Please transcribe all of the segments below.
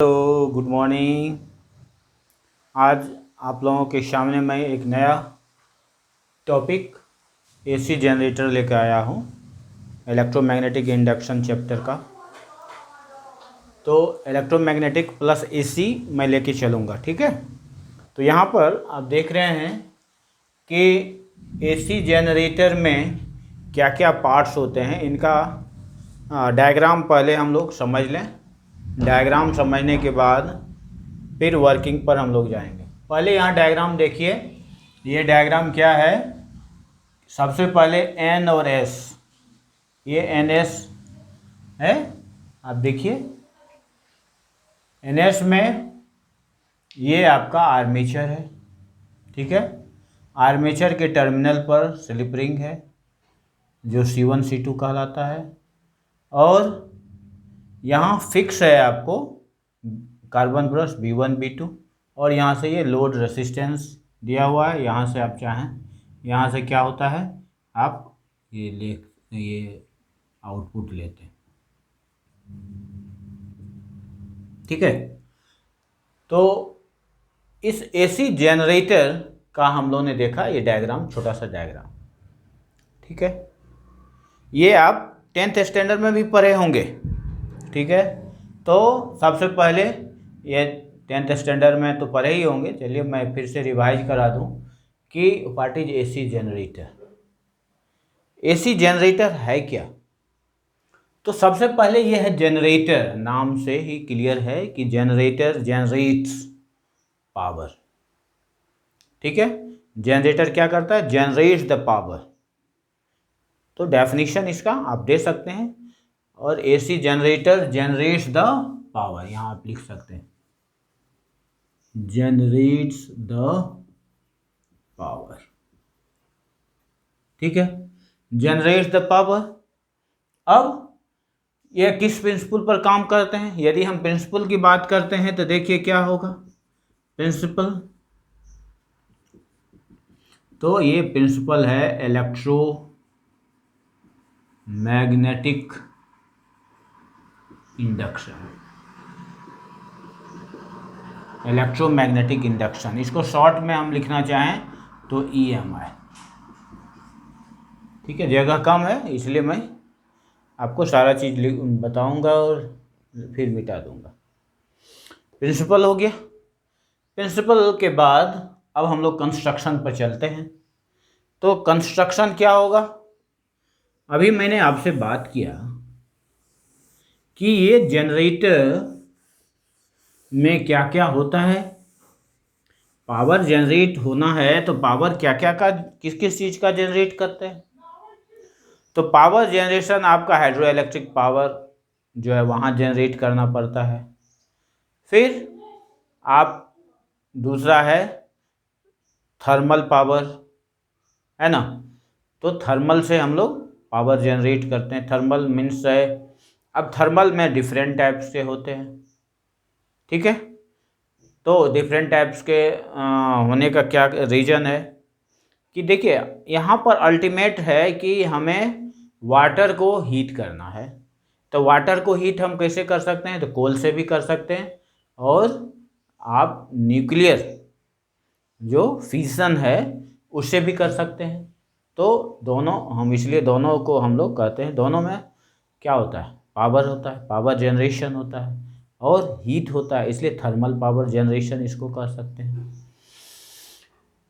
Hello, good morning. आज आप लोगों के सामने मैं एक नया टॉपिक एसी जनरेटर लेकर आया हूँ, इलेक्ट्रोमैग्नेटिक इंडक्शन चैप्टर का। तो इलेक्ट्रोमैग्नेटिक प्लस एसी मैं लेके चलूँगा, ठीक है। तो यहाँ पर आप देख रहे हैं कि एसी जनरेटर में क्या क्या पार्ट्स होते हैं, इनका डायग्राम पहले हम लोग समझ लें। डायग्राम समझने के बाद फिर वर्किंग पर हम लोग जाएंगे। पहले यहाँ डायग्राम देखिए, ये डायग्राम क्या है। सबसे पहले एन और एस, ये एन एस है, आप देखिए। एन एस में ये आपका आर्मेचर है, ठीक है। आर्मेचर के टर्मिनल पर स्लिप रिंग है जो C1 C2 कहलाता है, और यहाँ फिक्स है आपको कार्बन ब्रश B1 B2, और यहाँ से ये लोड रेसिस्टेंस दिया हुआ है। यहाँ से आप चाहें, यहाँ से क्या होता है, आप ये आउटपुट लेते हैं, ठीक है। तो इस एसी जनरेटर का हम लोगों ने देखा ये डायग्राम, छोटा सा डायग्राम, ठीक है। ये आप 10th स्टैंडर्ड में भी पढ़े होंगे, ठीक है। तो सबसे पहले ये 10th स्टैंडर्ड में तो पढ़े ही होंगे, चलिए मैं फिर से रिवाइज करा दूं कि what is AC generator. AC generator है क्या? तो सबसे पहले ये है जनरेटर, नाम से ही क्लियर है कि जनरेटर जनरेट्स पावर, ठीक है। जनरेटर क्या करता है? Generates the power. तो डेफिनेशन इसका आप दे सकते हैं, और AC generator generates the power, यहां आप लिख सकते हैं जनरेट्स द पावर, ठीक है। Generates the power. अब ये किस प्रिंसिपल पर काम करते हैं? यदि हम प्रिंसिपल की बात करते हैं तो देखिए क्या होगा प्रिंसिपल। तो ये प्रिंसिपल है इलेक्ट्रोमैग्नेटिक इंडक्शन। इलेक्ट्रोमैग्नेटिक इंडक्शन, इसको शॉर्ट में हम लिखना चाहें तो EMI, ठीक है। जगह कम है इसलिए मैं आपको सारा चीज़ बताऊंगा और फिर मिटा दूंगा। प्रिंसिपल हो गया। प्रिंसिपल के बाद अब हम लोग कंस्ट्रक्शन पर चलते हैं। तो कंस्ट्रक्शन क्या होगा? अभी मैंने आपसे बात किया कि ये जनरेटर में क्या क्या होता है। पावर जनरेट होना है तो पावर क्या क्या का, किस किस चीज़ का जनरेट करते हैं? तो पावर जनरेशन आपका हाइड्रो इलेक्ट्रिक पावर जो है वहाँ जनरेट करना पड़ता है। फिर आप दूसरा है थर्मल पावर, है ना। तो थर्मल से हम लोग पावर जनरेट करते हैं। थर्मल मीन्स है, अब थर्मल में डिफरेंट टाइप्स के होते हैं, ठीक है। तो डिफरेंट टाइप्स के होने का क्या रीज़न है कि देखिए यहाँ पर अल्टीमेट है कि हमें वाटर को हीट करना है। तो वाटर को हीट हम कैसे कर सकते हैं? तो कोल से भी कर सकते हैं, और आप न्यूक्लियर जो फिशन है उससे भी कर सकते हैं। तो दोनों हम, इसलिए दोनों को हम लोग कहते हैं, दोनों में क्या होता है? पावर होता है, पावर जनरेशन होता है और हीट होता है, इसलिए थर्मल पावर जनरेशन इसको कर सकते हैं।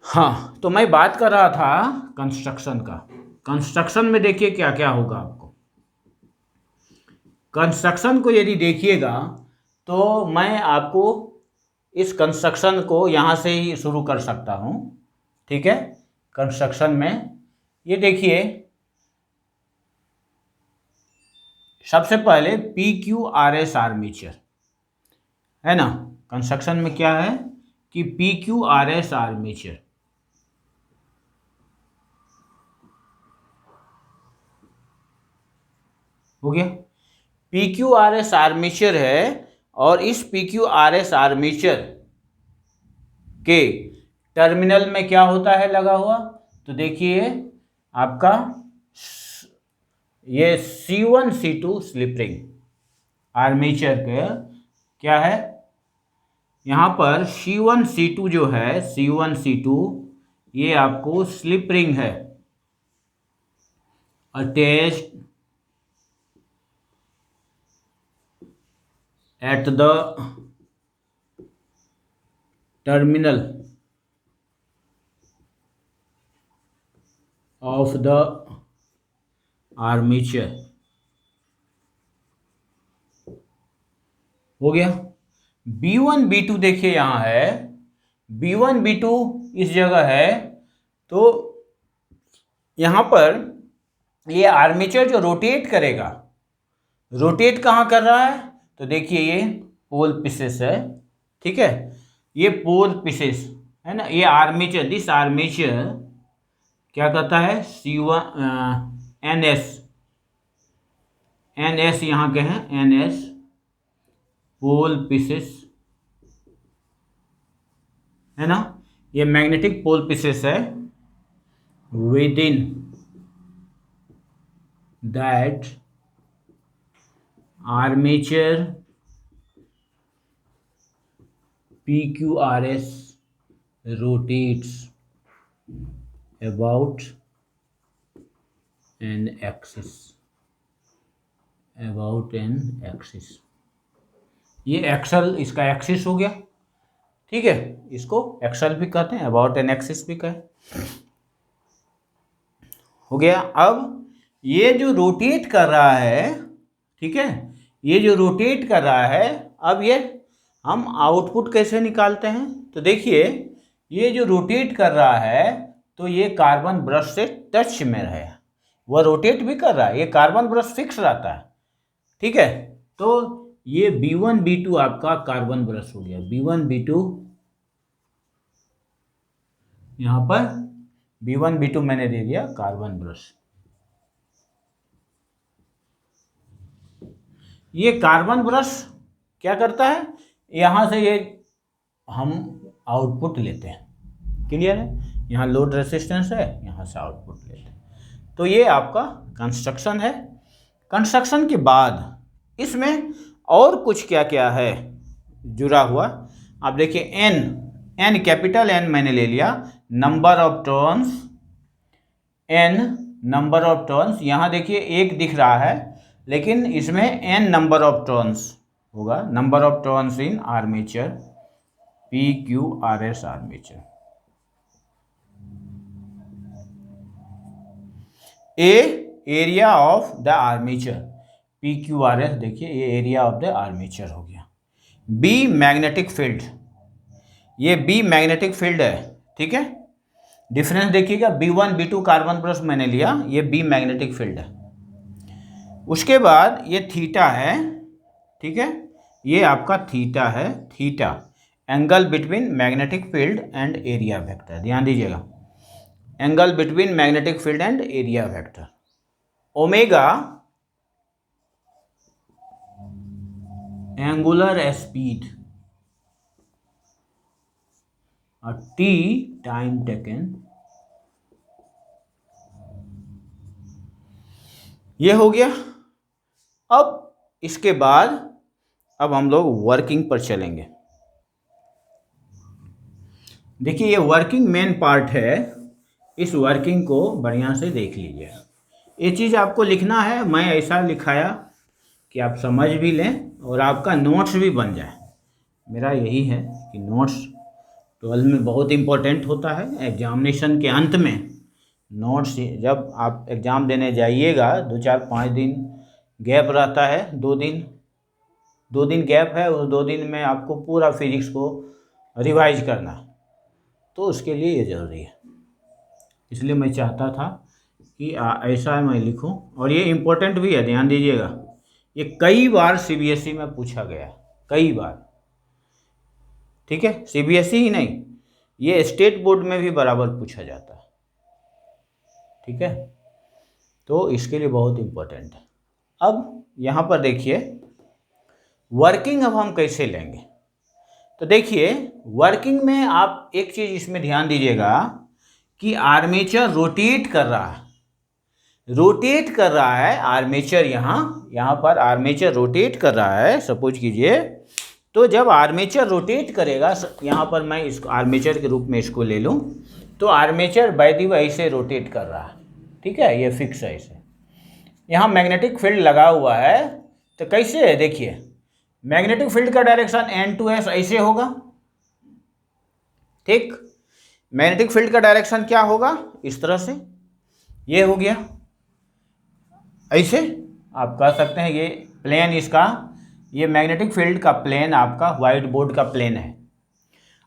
हाँ, तो मैं बात कर रहा था कंस्ट्रक्शन का। कंस्ट्रक्शन में देखिए क्या क्या होगा आपको। कंस्ट्रक्शन को यदि देखिएगा तो मैं आपको इस कंस्ट्रक्शन को यहाँ से ही शुरू कर सकता हूँ, ठीक है। कंस्ट्रक्शन में ये देखिए, सबसे पहले PQRS आर्मेचर है ना। कंस्ट्रक्शन में क्या है कि PQRS आर्मेचर हो गया। PQRS आर्मेचर है, और इस PQRS आर्मेचर के टर्मिनल में क्या होता है लगा हुआ? तो देखिए आपका ये C1 C2 slip ring armature के क्या है? यहाँ पर C1 C2 जो है, C1 C2 ये आपको स्लिप रिंग है, attached at the terminal of the armature. हो गया। B1 B2 देखिए यहाँ है, B1 B2 इस जगह है, तो यहाँ पर ये आर्मेचर जो रोटेट करेगा, रोटेट कहाँ कर रहा है, तो देखिए ये पोल पीसेस है, ठीक है, ये पोल पीसेस है ना, ये आर्मेचर, दिस आर्मेचर क्या कहता है, NS यहाँ के हैं, NS पोल पीसेस है ना, ये मैग्नेटिक पोल पीसेस है, with in that armature PQRS rotates about an axis, ये एक्सल इसका एक्सिस हो गया, ठीक है, इसको एक्सल भी कहते हैं, अबाउट एन एक्सिस भी कहे, हो गया। अब ये जो रोटेट कर रहा है, ठीक है, ये जो रोटेट कर रहा है, अब ये हम आउटपुट कैसे निकालते हैं, तो देखिए ये जो रोटेट कर रहा है, तो ये कार्बन ब्रश से टच में रहे, वह रोटेट भी कर रहा है, ये कार्बन ब्रश फिक्स रहता है, ठीक है, तो ये B1 B2 आपका कार्बन ब्रश हो गया, B1 B2 यहाँ पर B1 B2 मैंने दे दिया कार्बन ब्रश। ये कार्बन ब्रश क्या करता है, यहाँ से ये हम आउटपुट लेते हैं, क्लियर है, यहाँ लोड रेजिस्टेंस है, यहाँ से आउटपुट लेते हैं, तो ये आपका कंस्ट्रक्शन है। कंस्ट्रक्शन के बाद इसमें और कुछ क्या क्या है जुड़ा हुआ, आप देखिए N कैपिटल N मैंने ले लिया, number of turns, N number of turns, यहाँ देखिए एक दिख रहा है, लेकिन इसमें N नंबर ऑफ टर्न्स होगा, number of turns in armature PQRS armature. Area of the armature PQRS, देखिए ये एरिया ऑफ द आर्मेचर हो गया। B मैग्नेटिक फील्ड, ये B मैग्नेटिक फील्ड है, ठीक है, डिफरेंस देखिएगा, B1 B2 कार्बन ब्रश मैंने लिया, ये B मैग्नेटिक फील्ड है। उसके बाद ये थीटा है, ठीक है, ये आपका थीटा है, theta angle between magnetic field and area vector, ध्यान दीजिएगा, angle between magnetic field and area vector. Omega angular speed और T टाइम टेकन, ये हो गया। अब इसके बाद अब हम लोग वर्किंग पर चलेंगे। देखिए ये वर्किंग मेन पार्ट है, इस वर्किंग को बढ़िया से देख लीजिए। ये चीज़ आपको लिखना है, मैं ऐसा लिखाया कि आप समझ भी लें और आपका नोट्स भी बन जाए। मेरा यही है कि नोट्स 12 में बहुत इम्पोर्टेंट होता है। एग्जामिनेशन के अंत में नोट्स, जब आप एग्ज़ाम देने जाइएगा 2-4-5 दिन गैप रहता है, 2 दिन गैप है, उस 2 दिन में आपको पूरा फिजिक्स को रिवाइज करना, तो उसके लिए ये ज़रूरी है। इसलिए मैं चाहता था कि ऐसा मैं लिखूं, और ये इम्पोर्टेंट भी है, ध्यान दीजिएगा, ये कई बार CBSE में पूछा गया, कई बार, ठीक है, CBSE ही नहीं, ये स्टेट बोर्ड में भी बराबर पूछा जाता है, ठीक है, तो इसके लिए बहुत इम्पोर्टेंट है। अब यहाँ पर देखिए वर्किंग अब हम कैसे लेंगे, तो देखिए वर्किंग में आप एक चीज़ इसमें ध्यान दीजिएगा कि आर्मेचर रोटेट कर रहा है, रोटेट कर रहा है आर्मेचर, यहाँ पर आर्मेचर रोटेट कर रहा है, सपोज कीजिए, तो जब आर्मेचर रोटेट करेगा, यहाँ पर मैं इसको आर्मेचर के रूप में इसको ले लूँ, तो आर्मेचर बाय द वे ऐसे रोटेट कर रहा है, ठीक है, ये फिक्स है ऐसे। यहाँ मैग्नेटिक फील्ड लगा हुआ है, तो कैसे है देखिए, मैग्नेटिक फील्ड का डायरेक्शन N2S ऐसे होगा, ठीक। मैग्नेटिक फील्ड का डायरेक्शन क्या होगा, इस तरह से, ये हो गया ऐसे। आप कह सकते हैं ये प्लेन इसका, ये मैग्नेटिक फील्ड का प्लेन आपका व्हाइट बोर्ड का प्लेन है।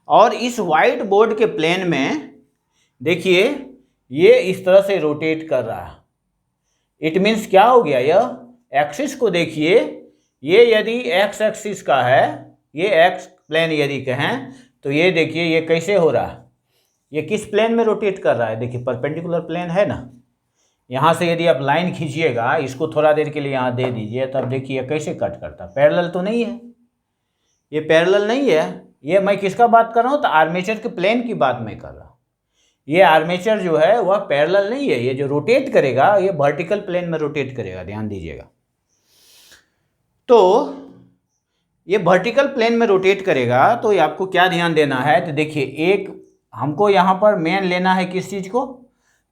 और इस व्हाइट बोर्ड के प्लेन में देखिए ये इस तरह से रोटेट कर रहा है। इट मीन्स क्या हो गया, यह एक्सिस को देखिए, ये यदि एक्स एक्सिस का है, ये एक्स प्लेन यदि कहें, तो ये देखिए ये कैसे हो रहा है, ये किस प्लेन में रोटेट कर रहा है, देखिए परपेंडिकुलर प्लेन है ना। यहाँ से यदि आप लाइन खींचिएगा, इसको थोड़ा देर के लिए यहाँ दे दीजिए, तब देखिए कैसे कट करता, पैरेलल तो नहीं है, ये पैरेलल नहीं है। ये मैं किसका बात कर रहा हूँ, तो आर्मेचर के प्लेन की बात मैं कर रहा हूँ। ये आर्मेचर जो है वह पैरेलल नहीं है, ये जो रोटेट करेगा ये वर्टिकल प्लेन में रोटेट करेगा, ध्यान दीजिएगा। तो ये वर्टिकल प्लेन में रोटेट करेगा, तो ये आपको क्या ध्यान देना है, तो देखिए एक हमको यहाँ पर मेन लेना है किस चीज़ को,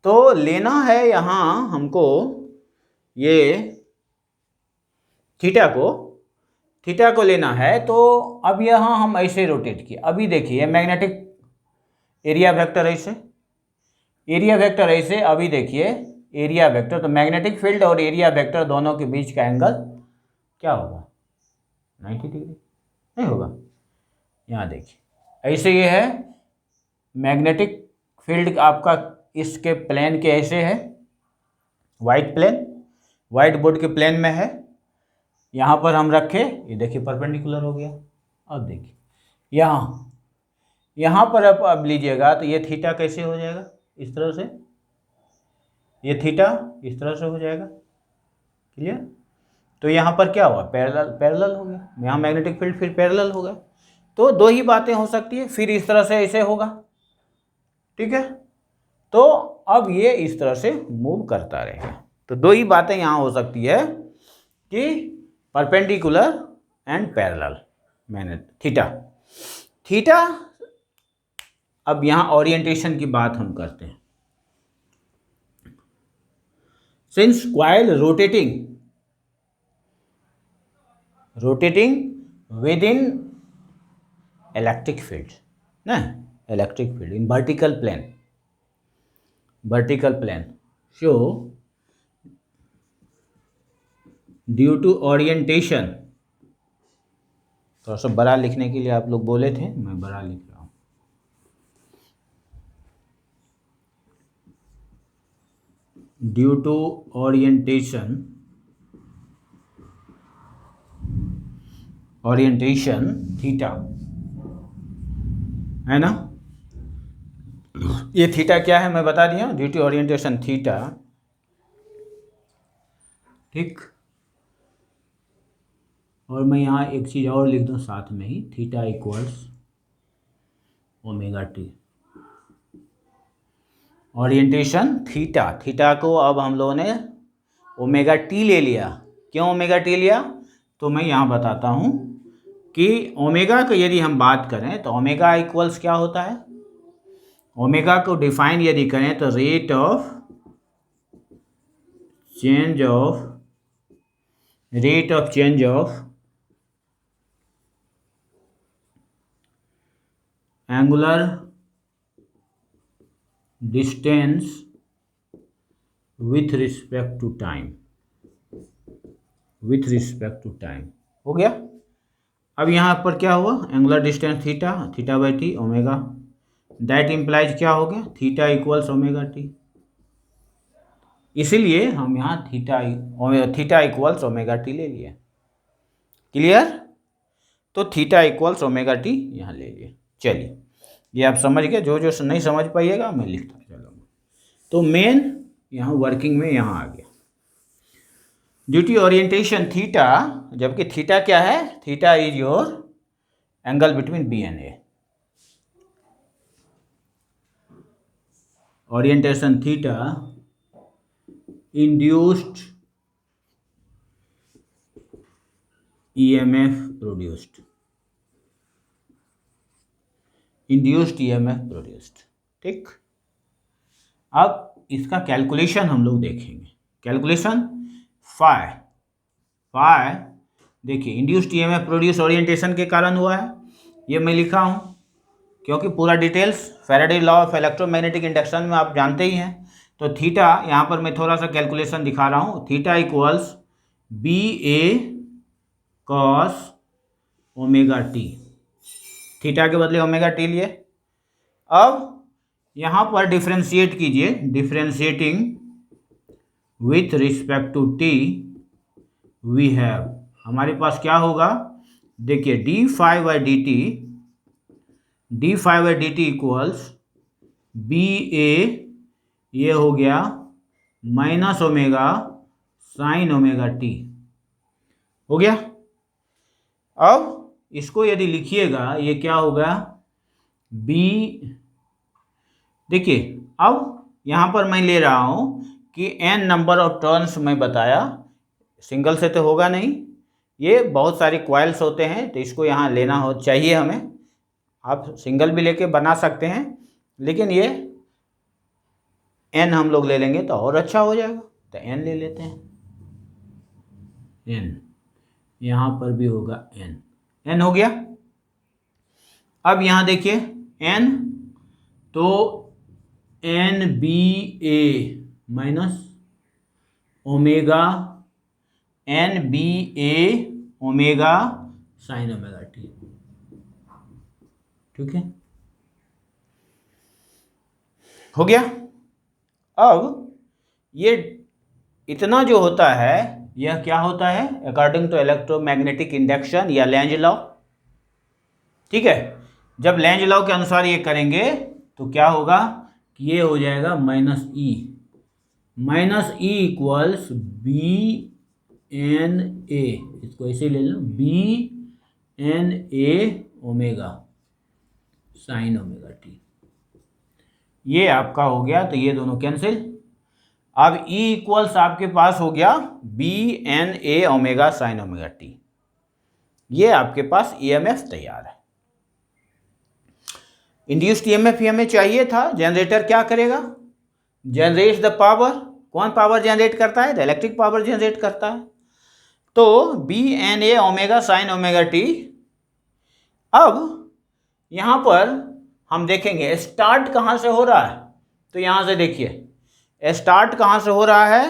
तो लेना है यहाँ हमको ये थीटा को लेना है। तो अब यहाँ हम ऐसे रोटेट किए, अभी देखिए मैग्नेटिक एरिया वेक्टर ऐसे, एरिया वेक्टर ऐसे, अभी देखिए एरिया वेक्टर, तो मैग्नेटिक फील्ड और एरिया वेक्टर दोनों के बीच का एंगल क्या होगा, 90 डिग्री नहीं होगा। यहाँ देखिए ऐसे ये है मैग्नेटिक फील्ड आपका, इसके प्लेन के ऐसे है, वाइट प्लेन, वाइट बोर्ड के प्लेन में है, यहाँ पर हम रखे, ये देखिए परपेंडिकुलर हो गया। अब देखिए यहाँ पर अब लीजिएगा, तो ये थीटा कैसे हो जाएगा, इस तरह से, ये थीटा इस तरह से हो जाएगा, क्लियर। तो यहाँ पर क्या हुआ, पैरेलल हो गया, यहाँ मैग्नेटिक फील्ड फिर पैरेलल हो गया। तो दो ही बातें हो सकती है, फिर इस तरह से ऐसे होगा, ठीक है। तो अब ये इस तरह से मूव करता रहेगा। तो दो ही बातें यहाँ हो सकती है कि परपेंडिकुलर एंड पैरेलल, मैंने थीटा। अब यहाँ ओरिएंटेशन की बात हम करते हैं। Since coil rotating with in electric field ना, electric field in vertical plane, so due to orientation, थोड़ा सा बड़ा लिखने के लिए आप लोग बोले थे, मैं बड़ा लिख रहा हूँ। ड्यू टू ओरिएंटेशन थीटा, है ना। ये थीटा क्या है मैं बता दिया, ड्यू टू ओरिएंटेशन थीटा, ठीक। और मैं यहाँ एक चीज़ और लिख दूँ साथ में ही, theta equals omega T. Orientation theta को अब हम लोगों ने ओमेगा टी ले लिया। क्यों ओमेगा टी लिया, तो मैं यहाँ बताता हूँ कि ओमेगा को यदि हम बात करें, तो ओमेगा इक्वल्स क्या होता है, ओमेगा को डिफाइन यदि करें तो rate of change of angular distance with respect to time, हो गया। अब यहाँ पर क्या हुआ, angular distance theta by t omega, that implies क्या हो गया, थीटा इक्वल्स ओमेगा टी। इसीलिए हम यहाँ थीटा इक्वल्स ओमेगा टी ले लिए, क्लियर। तो थीटा इक्वल्स ओमेगा टी यहाँ ले लिए। चलिए ये आप समझ गए, जो नहीं समझ पाइएगा मैं लिखता चलूँगा। तो मेन यहाँ वर्किंग में यहाँ आ गया, ड्यू टू ओरिएंटेशन थीटा, जबकि थीटा क्या है, theta is your angle between B and A. Orientation theta induced EMF produced, induced EMF produced. ठीक, अब इसका कैलकुलेशन हम लोग देखेंगे। कैलकुलेशन फाई फाई देखिए, इंड्यूस्ड ईएमएफ प्रोड्यूस ओरिएंटेशन के कारण हुआ है, ये मैं लिखा हूँ क्योंकि पूरा details Faraday law of electromagnetic induction में आप जानते ही हैं। तो थीटा, यहाँ पर मैं थोड़ा सा कैलकुलेशन दिखा रहा हूँ, थीटा इक्वल्स बी ए कॉस ओमेगा टी, थीटा के बदले ओमेगा टी लिए। अब यहाँ पर डिफ्रेंशिएट कीजिए, differentiating with respect to T we have, हमारे पास क्या होगा, देखिए D phi by D T equals B A, ये हो गया minus omega sine omega T, हो गया। अब इसको यदि लिखिएगा, ये क्या होगा, बी, देखिए अब यहाँ पर मैं ले रहा हूँ कि n नंबर ऑफ टर्न्स मैं बताया, सिंगल से तो होगा नहीं, ये बहुत सारे क्वाइल्स होते हैं, तो इसको यहाँ लेना हो चाहिए हमें। आप सिंगल भी लेके बना सकते हैं, लेकिन ये n हम लोग ले लेंगे तो और अच्छा हो जाएगा, तो n ले लेते हैं, n, यहाँ पर भी होगा n हो गया। अब यहाँ देखिए n, तो n बी ए माइनस ओमेगा n बी ए ओमेगा साइन ओमेगा टी, ठीक है, हो गया। अब ये इतना जो होता है, यह क्या होता है, अकॉर्डिंग टू इलेक्ट्रोमैग्नेटिक इंडक्शन या लेंज लॉ, ठीक है। जब लेंज लॉ के अनुसार ये करेंगे तो क्या होगा कि ये हो जाएगा minus E equals B N A, इसको ऐसे ले लो, B N A omega sine omega T, ये आपका हो गया। तो ये दोनों कैंसिल। अब E इक्वल्स आपके पास हो गया B N A omega sine omega T, ये आपके पास ईएमएफ तैयार है। इंड्यूस्ड ईएमएफ हमें चाहिए था, जनरेटर क्या करेगा, जनरेट द पावर, कौन पावर जनरेट करता है, द इलेक्ट्रिक पावर जनरेट करता है। तो B N A omega sine omega t. अब यहाँ पर हम देखेंगे स्टार्ट कहाँ से हो रहा है, तो यहाँ से देखिए स्टार्ट कहाँ से हो रहा है,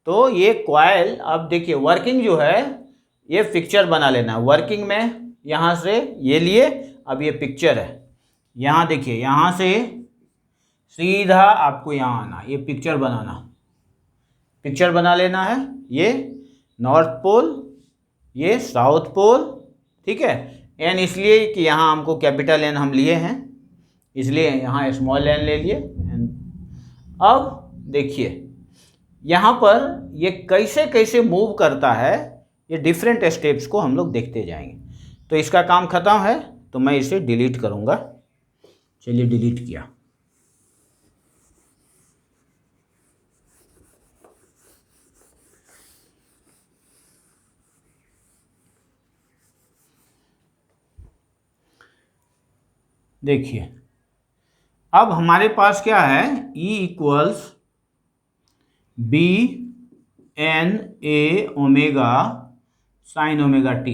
तो ये कॉइल, अब देखिए वर्किंग जो है, ये पिक्चर बना लेना है, वर्किंग में यहाँ से ये लिए, अब ये पिक्चर है, यहाँ देखिए यहाँ से सीधा आपको यहाँ आना, ये पिक्चर बनाना, पिक्चर बना लेना है, ये नॉर्थ पोल, ये साउथ पोल, ठीक है। एन इसलिए कि यहाँ हमको कैपिटल एन हम लिए हैं, इसलिए यहाँ स्मॉल एन ले लिए। अब देखिए यहाँ पर ये कैसे कैसे मूव करता है, ये डिफरेंट स्टेप्स को हम लोग देखते जाएंगे। तो इसका काम खत्म है, तो मैं इसे डिलीट करूँगा। चलिए डिलीट किया। देखिए अब हमारे पास क्या है, E equals B N A omega sine omega t.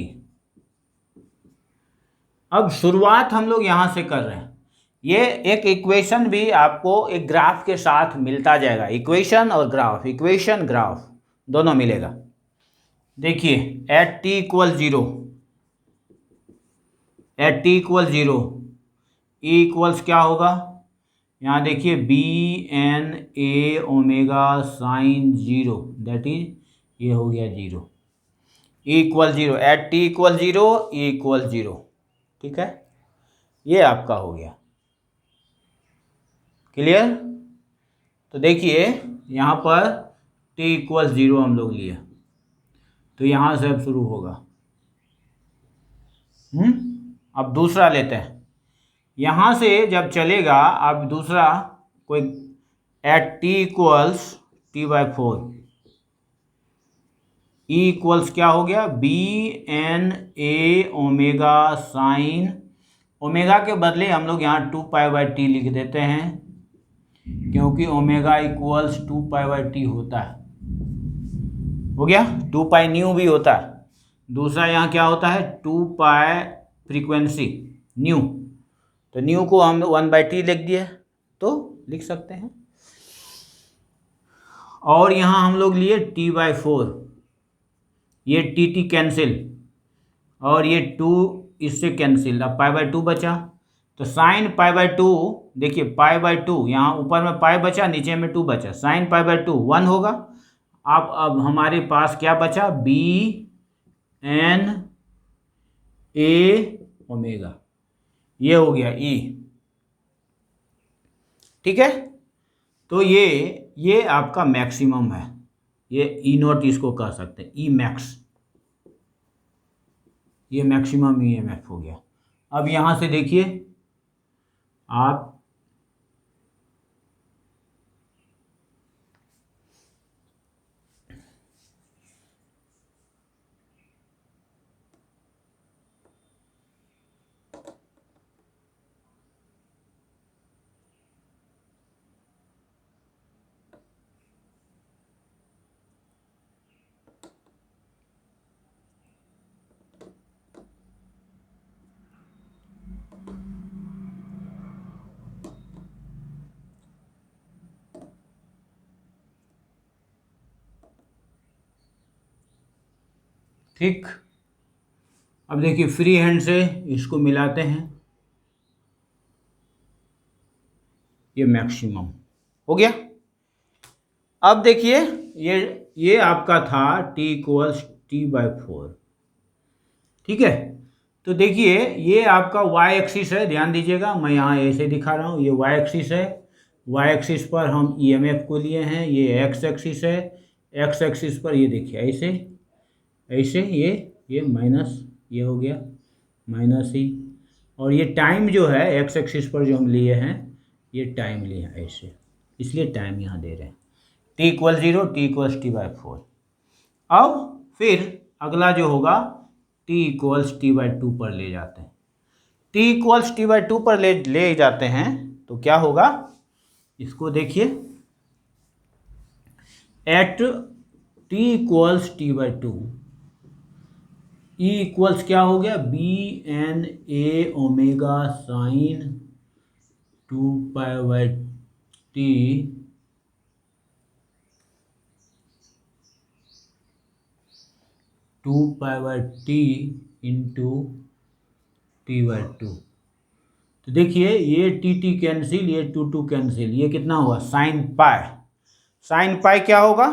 अब शुरुआत हम लोग यहाँ से कर रहे हैं, ये एक इक्वेशन भी आपको एक ग्राफ के साथ मिलता जाएगा, इक्वेशन और ग्राफ, इक्वेशन ग्राफ दोनों मिलेगा। देखिए at t equal zero, at t equal zero, E equals क्या होगा, यहाँ देखिए B N A omega sine zero, that is ये हो गया zero, E equal zero, at t equal zero, E equal zero, ठीक है, ये आपका हो गया। क्लियर। तो देखिए यहाँ पर t इक्वल जीरो हम लोग लिए, तो यहाँ से अब शुरू होगा। अब दूसरा लेते हैं, यहाँ से जब चलेगा, अब दूसरा कोई at t equals t by four, E equals क्या हो गया, B N A omega sine omega के बदले हम लोग यहाँ 2π/t लिख देते हैं, क्योंकि ओमेगा इक्वल्स 2π/t होता है। हो गया, 2π न्यू भी होता है। दूसरा यहाँ क्या होता है, 2π फ्रीक्वेंसी न्यू, तो न्यू को हम 1/t लिख दिया, तो लिख सकते हैं। और यहाँ हम लोग लिए t/4, ये टी कैंसिल, और ये 2 इससे कैंसिल, अब π/2 बचा, तो साइन π/2, देखिए π/2 यहाँ ऊपर में पाई बचा, नीचे में 2 बचा, साइन π/2 1 होगा। अब हमारे पास क्या बचा, Bn a ओमेगा, ये हो गया E। ठीक है, तो ये आपका मैक्सिमम है, ये E0 इसको कह सकते हैं, E मैक्स, ये मैक्सिमम EMF हो गया। अब यहाँ से देखिए आप ठीक, अब देखिए फ्री हैंड से इसको मिलाते हैं, ये मैक्सिमम हो गया। अब देखिए ये आपका था t = t/4, ठीक है। तो देखिए ये आपका y एक्सिस है, ध्यान दीजिएगा, मैं यहाँ ऐसे दिखा रहा हूँ, ये y एक्सिस है, y एक्सिस पर हम EMF को लिए हैं, ये x एक्सिस है, x एक्सिस पर ये देखिए ऐसे ऐसे ये माइनस, ये हो गया -e, और ये टाइम जो है x एक्सिस पर जो हम लिए हैं, ये टाइम लिए हैं ऐसे, इसलिए टाइम यहाँ दे रहे हैं, t = 0, t = t/4। अब फिर अगला जो होगा t = t/2 पर ले जाते हैं, t = t/2 पर ले जाते हैं, तो क्या होगा, इसको देखिए, eight t = t/2 E equals क्या हो गया, Bn a omega sine 2π/t into t/2। तो देखिए ये t कैंसिल, ये 2 कैंसिल, ये कितना हुआ, साइन पाई, साइन पाई क्या होगा,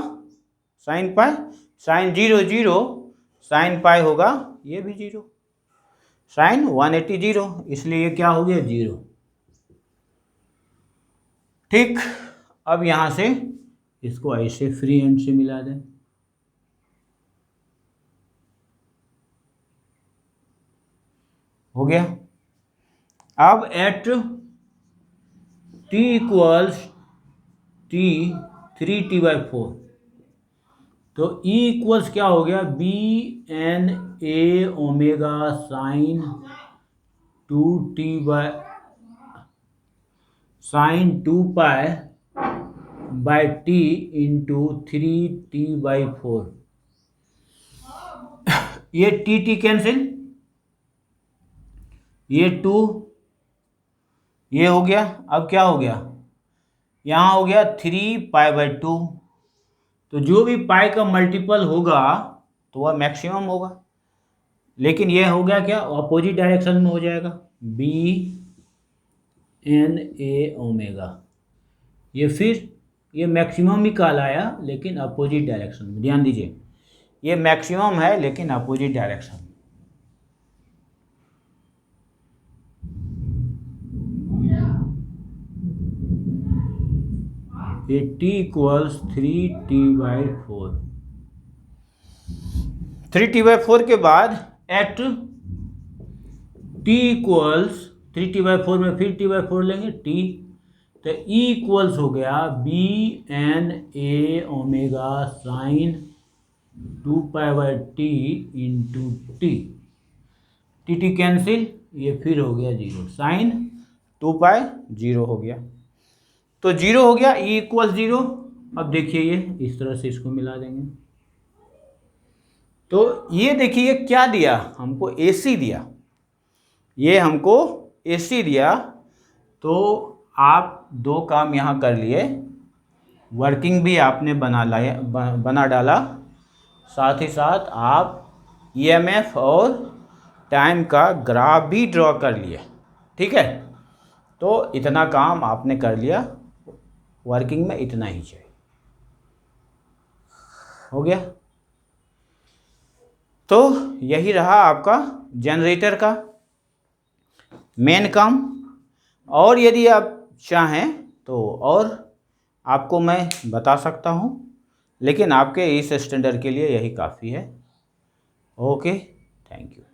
sine pi, sine 0 0, sine pi होगा ये भी 0, साइन 180 0, इसलिए ये क्या हो गया 0। ठीक, अब यहाँ से इसको ऐसे फ्री हैंड से मिला दें, हो गया। अब एट t = 3t/4, तो E इक्वल्स क्या हो गया, Bn a omega sine 2π/t into 3t/4, ये t कैंसिल, ये 2, ये हो गया। अब क्या हो गया, यहाँ हो गया 3π/2, तो जो भी पाई का मल्टीपल होगा तो वह मैक्सिमम होगा, लेकिन यह हो गया क्या, अपोजिट डायरेक्शन में हो जाएगा, Bn a ओमेगा, ये फिर ये मैक्सिमम ही कहलाया, लेकिन अपोजिट डायरेक्शन में, ध्यान दीजिए ये मैक्सिमम है लेकिन अपोजिट डायरेक्शन में। ये t = 3t/4, 3t/4 के बाद एट t = 3t/4 में फिर t/4 लेंगे t, तो E इक्वल्स हो गया Bn a omega sine 2π/t into t, t cancel, ये फिर हो गया 0, साइन 2 पाई 0 हो गया। तो 0 हो गया, ई इक्वल 0। अब देखिए ये इस तरह से इसको मिला देंगे, तो ये देखिए क्या दिया हमको, AC दिया, ये हमको AC दिया। तो आप दो काम यहाँ कर लिए, वर्किंग भी आपने बना डाला, साथ ही साथ आप EMF और टाइम का ग्राफ भी ड्रॉ कर लिए। ठीक है, तो इतना काम आपने कर लिया, वर्किंग में इतना ही चाहिए, हो गया। तो यही रहा आपका जनरेटर का मेन काम। और यदि आप चाहें तो और आपको मैं बता सकता हूँ, लेकिन आपके इस स्टैंडर्ड के लिए यही काफ़ी है। Okay, thank you.